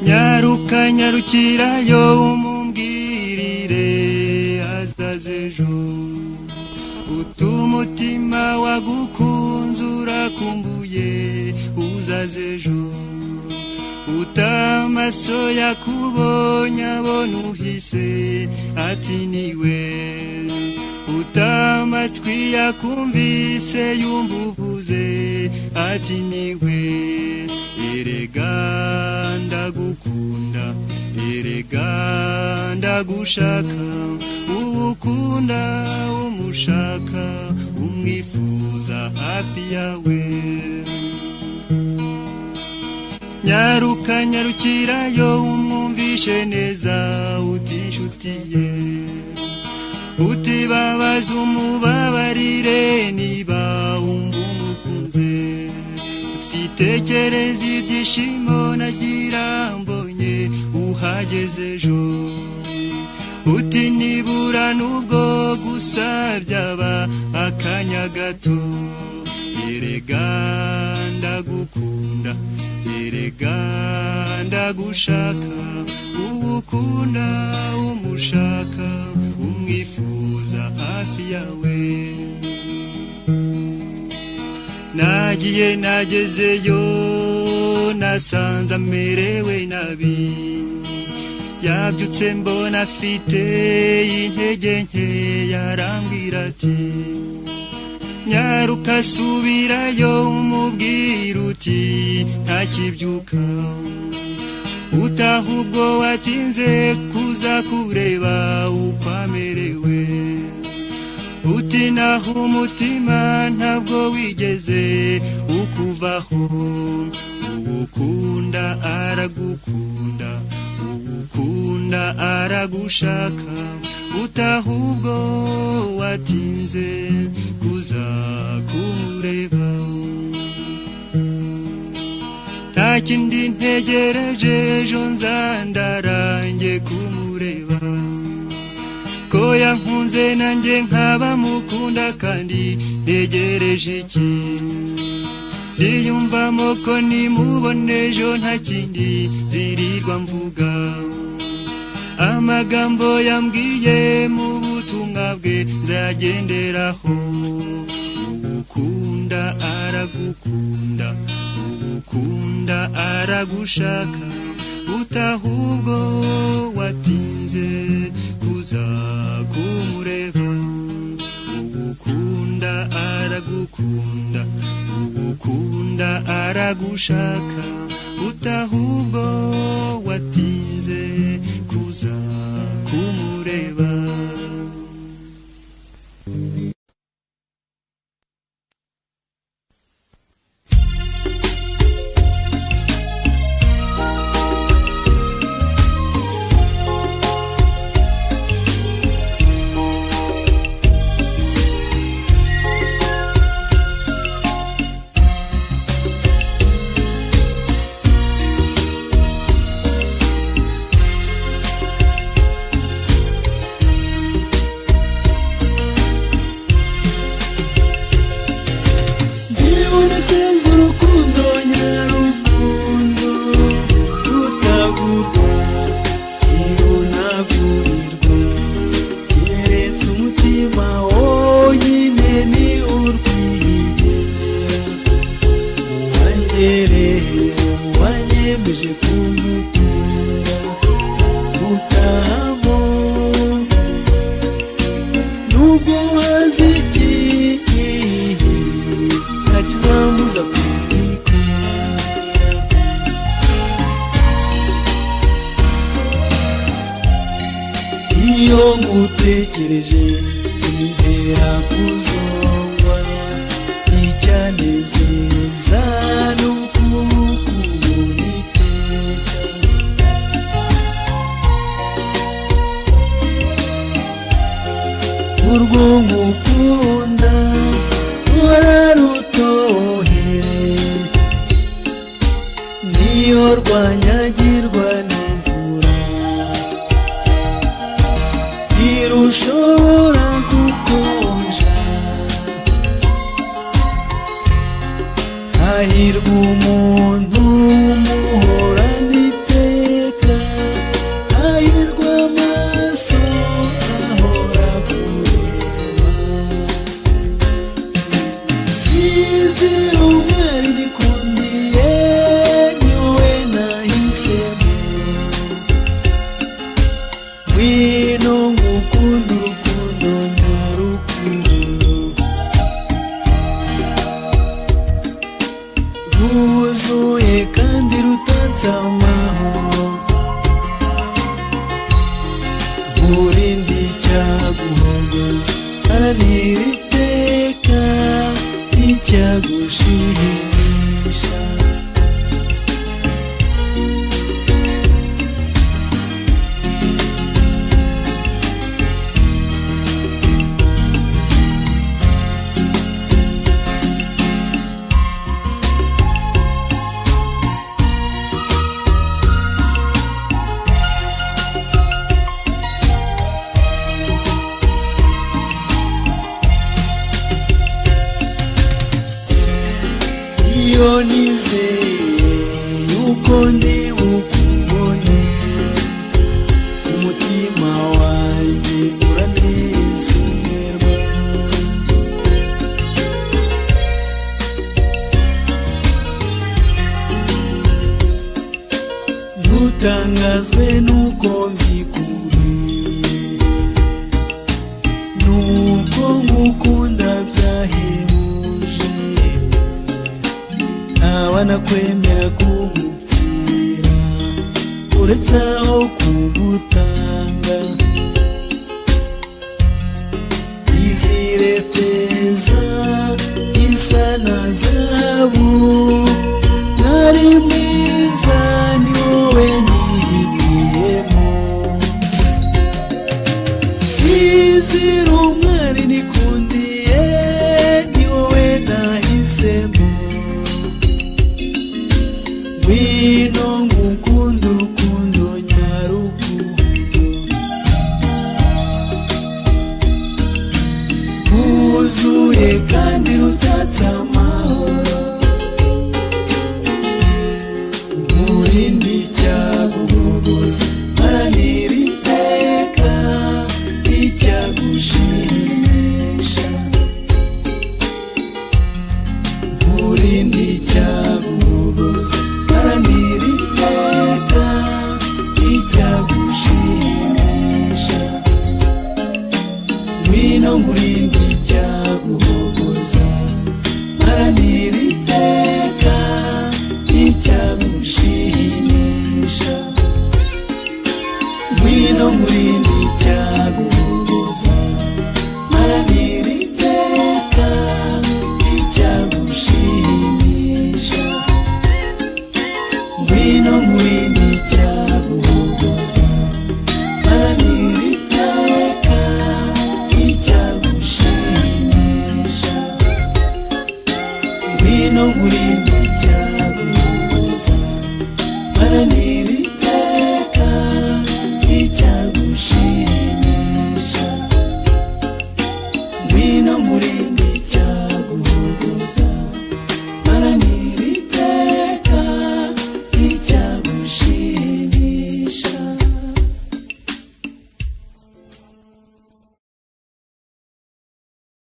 nyaruka nyarukirayo umumbwirire azazejo utumutima wagukunze urakumbuye uzazejo utamaso yakubonye abona uhise ati niwe utamatwi yakumvise yumva uvuze ati niwe erega ndagukunda erega ndagushaka ukunda umushaka umwifuza hafi yawe nyaruka nyarukirayo umwumvishe neza utishutiye utibabaza umubabarire niba wumva umukunze utitekereza ibyishimo nagira mbonye uhageze ejo uti nibura nubwo gusa byaba akanya gato erega ndagukunda erega ndagushaka ukunda umushaka umwifuza hafi yawe nagiye nagezeyo nasanze amerewe nabi yabyutse mbona afite intege nke yarambwira ati nyaruka subirayo umubwira uti ntakibyuka utahubwo watinze kuza kureba uko amerewe uti naho umutima ntabwo wigeze ukuvaho ukunda aragukunda ukunda aragushaka utahubwo watinze kuza kumureba nta kindi ntegereje ejo nzandarange kumureba ko yankunze nanjye nkaba mukunda kandi ntegereje iki niyumvamo ko nimubone ejo nta kindi zirirwa mvuga amagambo yambwiye mu butumwa bwe nzagenderaho ukunda aragukunda ukunda aragushaka utahubwo watinze kuza kumureba ukunda aragukunda ukunda aragushaka utahubwo watinze kuza kumureba Sinzi urukundo nyarukundo rutagurwa irunagurirwa keretse umutima wonyine ni urwigenera uwangereye wanyemeje kumukunda utahamo nubwo hazi kizamuza kumikundira iyo ngutekereje intera kuzongwa icyanezeza n'ukukubona iteka urwo ngukunda wararutohere niyo rwanyagirwa n'imvura ntirushobora gukonja hahirwa umuntu muhorana iteka, hahirwa amaso ahora kureba. Izira umwari nikundiye, niwe nahisemo, ngwino ngukunda urukundo nyarukundo, rwuzuye kandi rutatse amahoro, urinde icyaguhogoza, haranira iteka icyagushimisha. Iyo nizeye yuko ndi bukubone, umutima wanjye uranezerwa. Ntutangazwe nuko mbikubwiye, nuko ngukunda byahebuje, ntawanakwemera kugupfira uretse aho kugutanga. Izire feza isa na zahabu, nari mwiza ni wowe nihitiyemo. Izira umwari nikundiye, ni wowe nahisemo, ngwino ngukunda urukundo nyarukundo, rwuzuye kandi rutatse amahoro, urinde icyaguhogoza, haranira iteka icyagushimisha. Urinde icyaguhogoza, haranira iteka icyagushimisha. Ngwino ngurinde icyaguhogoza, haranira iteka icyagushimisha. Ngwino ngurinde icyaguhogoza, haranira